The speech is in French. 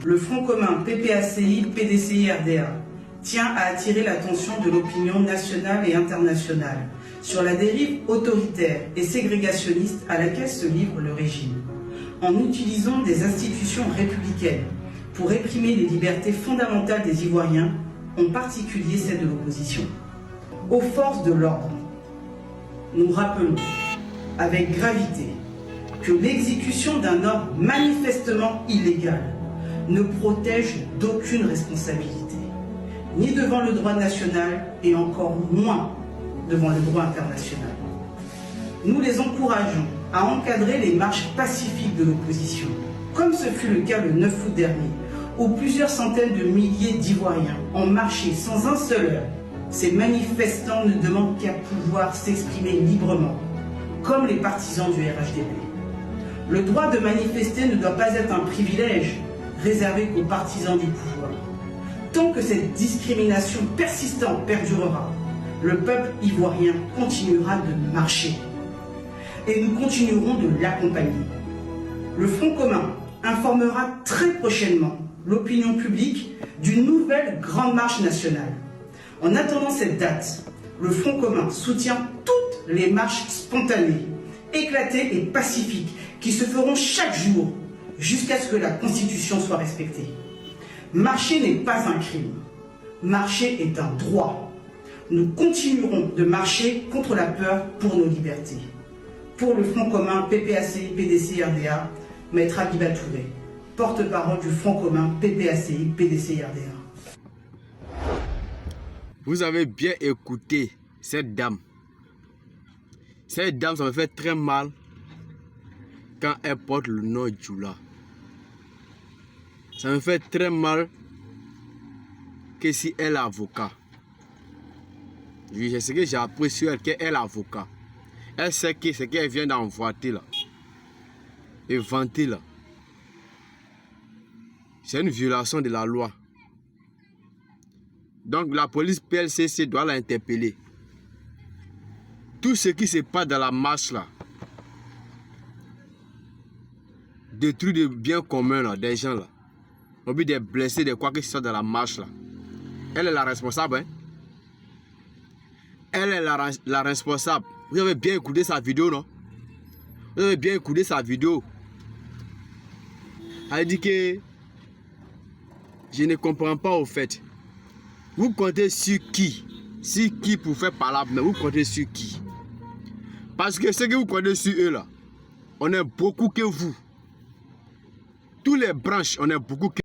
Le Front commun PPACI, PDCI, RDA tient à attirer l'attention de l'opinion nationale et internationale sur la dérive autoritaire et ségrégationniste à laquelle se livre le régime, en utilisant des institutions républicaines pour réprimer les libertés fondamentales des Ivoiriens, en particulier celles de l'opposition. Aux forces de l'ordre, nous rappelons avec gravité que l'exécution d'un ordre manifestement illégal ne protège d'aucune responsabilité, ni devant le droit national et encore moins devant le droit international. Nous les encourageons à encadrer les marches pacifiques de l'opposition, comme ce fut le cas le 9 août dernier, où plusieurs centaines de milliers d'Ivoiriens ont marché sans un seul heure. Ces manifestants ne demandent qu'à pouvoir s'exprimer librement, comme les partisans du RHDP. Le droit de manifester ne doit pas être un privilège réservé qu'aux partisans du pouvoir. Tant que cette discrimination persistante perdurera, le peuple ivoirien continuera de marcher. Et nous continuerons de l'accompagner. Le Front commun informera très prochainement l'opinion publique d'une nouvelle grande marche nationale. En attendant cette date, le Front commun soutient toutes les marches spontanées, éclatées et pacifiques qui se feront chaque jour jusqu'à ce que la Constitution soit respectée. Marcher n'est pas un crime. Marcher est un droit. Nous continuerons de marcher contre la peur pour nos libertés. Pour le Front commun PPACI, PDCI, RDA, Maître Abiba Touré, porte-parole du Front commun PPACI, PDCI, RDA. Vous avez bien écouté cette dame. Cette dame, ça me fait très mal quand elle porte le nom Djoula. Ça me fait très mal que si elle est avocat. C'est ce que j'ai appris sur elle, qu'elle est avocat. Elle sait que ce qu'elle vient d'envoyer là, et vanter là, c'est une violation de la loi. Donc la police PLCC doit l'interpeller. Tout ce qui se passe dans la marche là, détruit des biens communs là, des gens là, au but des blessés, de quoi que ce soit dans la marche là. Elle est la responsable. Hein? Elle est la responsable. Vous avez bien écouté sa vidéo, non? Vous avez bien écouté sa vidéo. Elle dit que je ne comprends pas au fait. Vous comptez sur qui? Sur qui pour faire parler? Mais vous comptez sur qui? Parce que ce que vous comptez sur eux là, on est beaucoup que vous. Tous les branches, on est beaucoup que